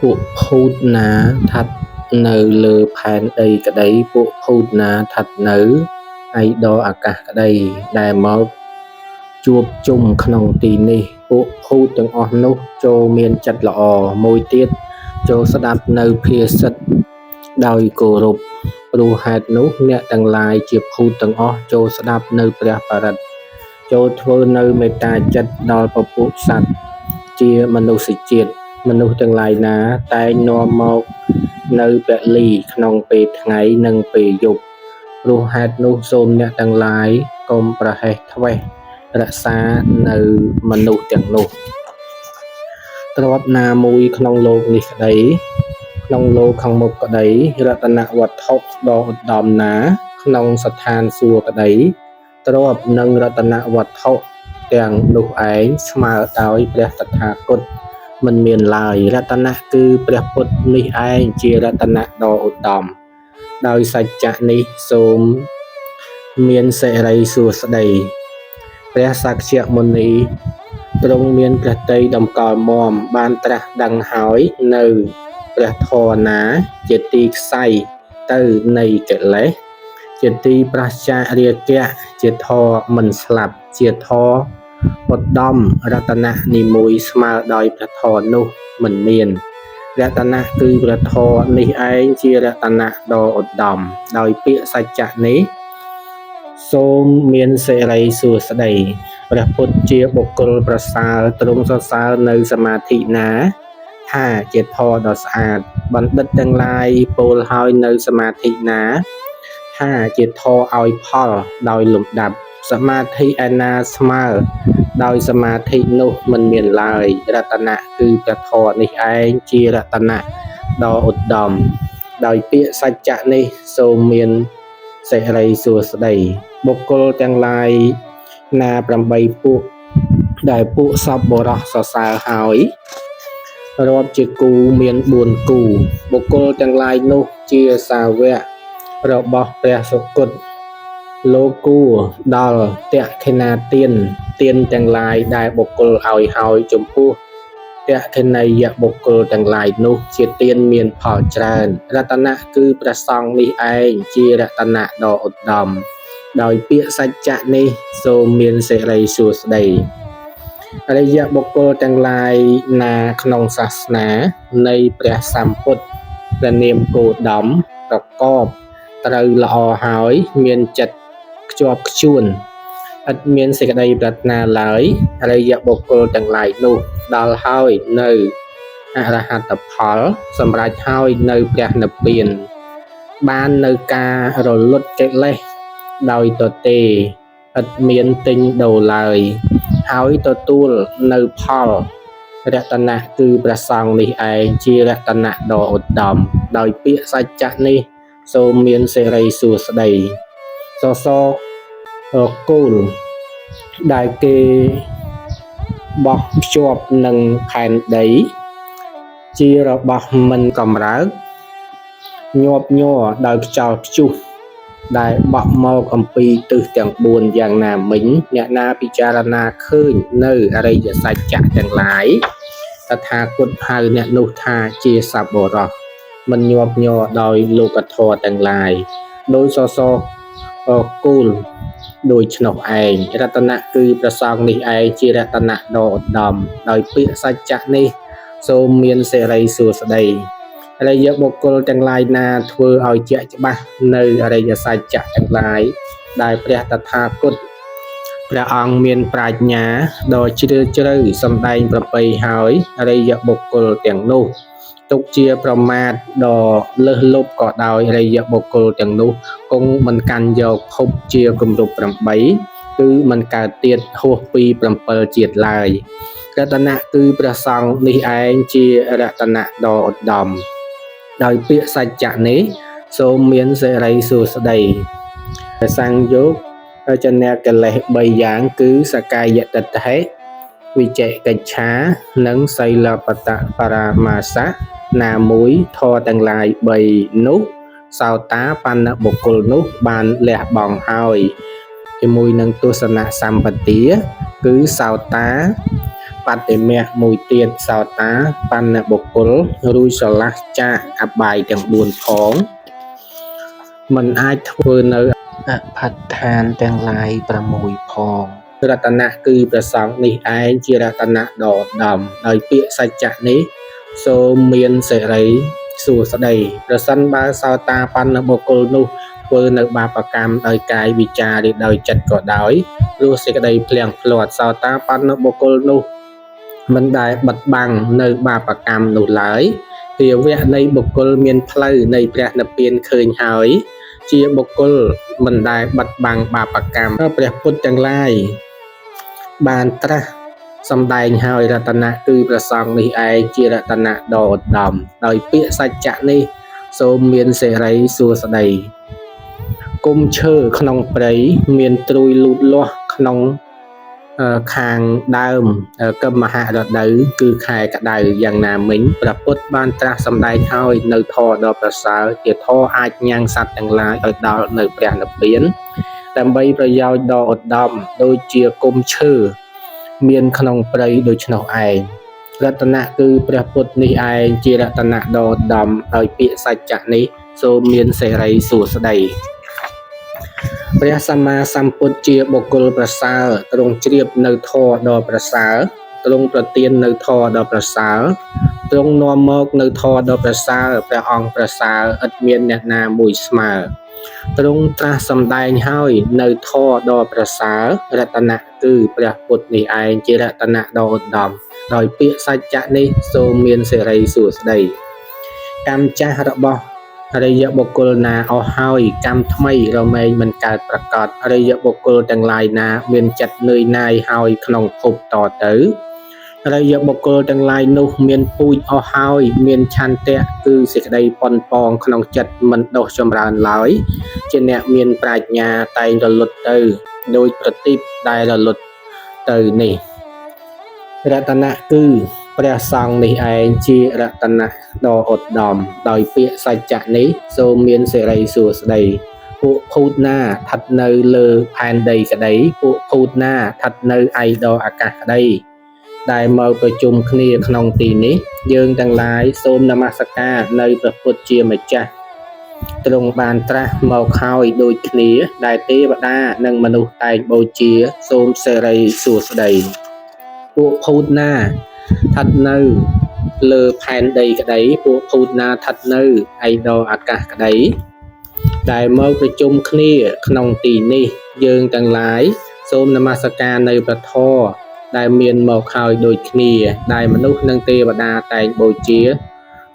ពួកភូតណាស្ថិតនៅលើផែនដីក្តី ពួកភូតណាស្ថិតនៅឯដអាកាសក្តី ដែលមកជួបជុំក្នុងទីនេះ ពួកភូតទាំងអស់នោះចូរមានចិត្តល្អ មួយទៀតចូរស្ដាប់នូវភាសិតដោយគោរព ព្រោះហេតុនោះអ្នកទាំងឡាយជាភូតទាំងអស់ចូលស្ដាប់នូវព្រះបរិត្ត ចូលធ្វើនូវមេត្តាចិត្តដល់ពពួកសត្វជាមនុស្សជាតិ មនុស្សទាំងឡាយណាតែងនាំមកនៅពលីក្នុងពេលថ្ងៃនិងពេលយប់ ព្រោះហេតុនោះសូមអ្នកទាំងឡាយកុំប្រហែសធ្វេសរក្សានៅមនុស្សទាំងនោះ ទ្រព្យណាមួយក្នុងលោកនេះក្តី ក្នុងលោកខាងមុខក្តី រតនវត្ថុដ៏ឧត្តមណាក្នុងស្ថានសួគ៌ក្តី ទ្រព្យនិងរតនវត្ថុទាំងនោះឯងស្មើដោយព្រះតថាគតមិនមានឡើយ រតនៈគឺព្រះពុទ្ធនេះឯងជារតនៈដ៏ឧត្តម ដោយសច្ចៈនេះសូមមានសិរីសួស្តី ព្រះសក្យមុនីទ្រង់មានព្រះទ័យតម្កល់មាំ បានត្រាស់ដឹងហើយនៅព្រះធម៌ណាជាទីខ្ស័យទៅនៃកិលេស ជាទីប្រឆាចរាគៈ ជាធម៌មិនស្លាប់ ជាធម៌ឧត្តម រតនៈនីមួយស្មើដោយព្រះធម៌នោះមិនមាន រតនៈគឺព្រះធម៌នេះឯងជារតនៈដ៏ឧត្តម ដោយពាក្យសច្ចៈនេះសូមមានសិរីសួស្តី ព្រះពុទ្ធជាបុគ្គលប្រសើរ ទ្រង់សរសើរនៅសមាធិណាថាជាធម៌ដ៏ស្អាត បណ្ឌិតទាំងឡាយពោលហើយនៅសមាធិណាថាជាធម៌ឲ្យផលដោយលំដាប់ សមាធិឯណាស្មើដោយសមាធិនោះមិនមានឡើយ រតនៈគឺព្រះធម៌នេះឯងជារតនៈដ៏ឧត្តម ដោយពាក្យសច្ចៈនេះសូមមានសិរីសួស្តី បុគ្គលទាំងឡាយណា8ពួកដែលពួកសប្បុរសសរសើរហើយរាប់ជាគូមាន4គូ បុគ្គលទាំងឡាយនោះជាសាវករបស់ព្រះសុគត លោកគួរដល់ទក្ខិណាទាន ទានទាំងឡាយដែលបុគ្គលឲ្យហើយចំពោះទក្ខិណីយបុគ្គលទាំងឡាយនោះជាទានមានផលច្រើន រតនៈគឺព្រះសង្ឃនេះឯងជារតនៈដ៏ឧត្តម ដោយពាក្យសច្ចៈនេះសូមមានសិរីសួស្តី អរិយបុគ្គលទាំងឡាយណាក្នុងសាសនានៃព្រះសម្ពុទ្ធព្រះនាមគោតមប្រកបត្រូវល្អហើយមានចិត្តខ្ជាប់ខ្ជួន ឥតមានសេចក្តីប្រាថ្នាឡើយ អរិយបុគ្គលទាំងឡាយនោះដល់ហើយនៅអរហត្តផលសម្រេចហើយនៅព្រះនិព្វាន បាននៅការរលត់កិលេសដោយទទេឥតមានទិញដូរឡើយ ហើយទទួលនៅផលរតនៈគឺព្រះសង្ឃនេះឯងជារតនៈដ៏ឧត្តម ដោយពាក្យសច្ចៈនេះសូមមានសិរីសួស្តី សសរគោលដែលគេបោះភ្ជាប់នឹងផែនដីជារបស់មិនកម្រើក ញាប់ញ័រដោយខ្យល់ព្យុះដែលបក់មកអំពីទិសទាំង4យ៉ាងណាមិញ អ្នកណាពិចារណាឃើញនៅអរិយសច្ចៈទាំងឡាយ តថាគតហៅអ្នកនោះថាជាសប្បុរសមិនញាប់ញ័រដោយលោកធម៌ទាំងឡាយ ដោយសសរគោលដូច្នោះឯង រតនៈគឺព្រះសង្ឃនេះឯងជារតនៈដ៏ឧត្តម ដោយពាក្យសច្ចៈនេះសូមមានសិរីសួស្តី អរិយបុគ្គលទាំងឡាយណាធ្វើឲ្យជាក់ច្បាស់នៅអរិយសច្ចៈទាំងឡាយ ដែលព្រះតថាគតព្រះអង្គមានប្រាជ្ញាដ៏ជ្រាលជ្រៅសម្ដែងប្រពៃហើយអរិយបុគ្គលទាំងនោះទុកជាប្រមាទដ៏លើសលប់ក៏ដោយអរិយបុគ្គលទាំងនោះគង់មិនកាន់យកភពជាគម្រប់8 គឺមិនកើតទៀតហួសពី7ជាតិឡើយ រតនៈគឺព្រះសង្ឃនេះឯងជារតនៈដ៏ឧត្តម ដោយពាក្យសច្ចៈនេះសូមមានសិរីសួស្តីសង្យោគចនៈកិលេស3យ៉ាងគឺសកាយតិដ្ឋិ វិជកិច្ឆា និងសីលបតបរាមាសៈ ណាមួយធម៌ទាំងឡាយ3នោះសោតាបណ្ណបុគ្គលនោះបានលះបង់ហើយ ជាមួយនឹងទស្សនៈសម្បទាគឺសោតាប បដិមៈមួយទៀតសោតាបណ្ណបុគ្គលរួចស្រឡះចាកអបាយទាំង4ផងមិនអាចធ្វើនៅអផដ្ឋានទាំងឡាយ6ផងរតនៈគឺព្រះសង្ឃនេះឯងជារតនៈដ៏ឧត្តមដោយពាក្យសច្ចៈនេះសូមមានសេរីសួស្តីប្រសិនបើសោតាបណ្ណបុគ្គលនោះធ្វើនៅបាបកម្មដោយកាយវិចារឬដោយចិត្តក៏ដោយព្រោះសេចក្តីភ្លៀងភ្លាត់សោតាបណ្ណបុគ្គលនោះមិនដែលបិទបាំងនៅបាបកម្មនោះឡើយភាវៈនៃបុគ្គលមានផ្លូវនៃព្រះនិព្វានឃើញហើយជាបុគ្គលមិនដែលបិទបាំងបាបកម្មព្រះពុទ្ធទាំងឡាយបានត្រាស់សម្ដែងហើយរតនៈគឺព្រះសង្ឃនេះឯងជារតនៈដ៏ឧត្តមដោយពាក្យសច្ចៈនេះសូមមានសេរីសួស្តីគុំឈើក្នុងព្រៃមានត្រួយលូតលាស់ក្នុងខាងដើមកមហរដូវគឺខែក្តៅយ៉ាងណាមិញព្រះពុទ្ធបានត្រាស់សម្ដែងហើយនៅធម៌ដ៏ប្រសើរជាធម៌អាចញ៉ាំងសត្វទាំងឡាយឲ្យដល់នៅព្រះនិព្វានដើម្បីប្រយោជន៍ដ៏ឧត្តមដូចជាគុំឈើមានក្នុងព្រៃដូច្នោះឯងរតនៈគឺព្រះពុទ្ធនេះឯងជារតនៈដ៏ឧត្តមដោយពាក្យសច្ចៈនេះសូមមានសេរីសួស្តីព្រះសម្មាសម្ពុទ្ធជាបុគ្គលប្រសើរទ្រង់ជ្រាបនៅធម៌ដ៏ប្រសើរទ្រង់ប្រទាននៅធម៌ដ៏ប្រសើរទ្រង់នាំមកនៅធម៌ដ៏ប្រសើរព្រះអង្គប្រសើរឥតមានអ្នកណាមួយស្មើទ្រង់ត្រាស់សម្ដែងហើយនៅធម៌ដ៏ប្រសើររតនៈគឺព្រះពុទ្ធនេះឯងជារតនៈដ៏ឧត្តមដោយពាក្យសច្ចៈនេះសូមមានសេរីសួស្តីកម្មចាស់របស់អរិយបុគ្គលណាអស់ហើយកម្មថ្មីរមែងមិនកើតប្រកបអរិយបុគ្គលទាំងឡាយណាមានចិត្តនឿយណាយហើយក្នុងភពតទៅអរិយបុគ្គលទាំងឡាយនោះមានពូជអស់ហើយមានឆន្ទៈគឺសេចក្តីប៉ុនប៉ងក្នុងចិត្តមិនដុះចម្រើនឡើយជាអ្នកមានប្រាជ្ញាតែងរលត់ទៅដោយប្រទីបដែលរលត់ទៅនេះរតនៈគឺព្រះសង្ឃនេះឯងជារតនៈដ៏ឧត្តមដោយពាក្យសច្ចៈនេះសូមមានសេរីសួស្តីពួកភូតណាស្ថិតនៅលើផែនដីក្តីពួកភូតណាស្ថិតនៅឯដអាកាសក្តីដែលមកប្រជុំគ្នាក្នុងទីនេះយើងទាំងឡាយសូមនមស្ការនៅព្រះពុទ្ធជាម្ចាស់ទ្រង់បានត្រាស់មកហើយដូចគ្នាដែលទេវតានិងមនុស្សតែងបូជាសូមសេរីសួស្តីពួកភូតណាស្ថិតនៅលើផែនដីក្តីពួកភូតណាស្ថិតនៅឯដអាកាសក្តីដែលមកប្រជុំគ្នាក្នុងទីនេះយើងទាំងឡាយសូមនមស្ការនៅព្រះធម៌ដែលមានមកហើយដូចគ្នាដែលមនុស្សនិងទេវតាតែងបូជា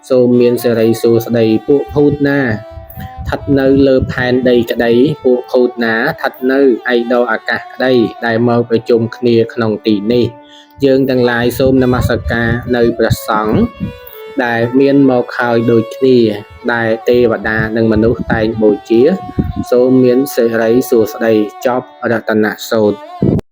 សូមមានសេរីសួស្តីពួកភូតណាស្ថិតនៅលើផែនដីក្តីពួកភូតណាស្ថិតនៅឯដអាកាសក្តីដែលមកប្រជុំគ្នាក្នុងទីនេះយើងទាំងឡាយសូមនមស្ការនៅព្រះសង្ឃដែលមានមកហើយដូចគ្នាដែលទេវតានិងមនុស្សតែងបូជាសូមមានសេរីសួស្តីចប់រតនសូត្រ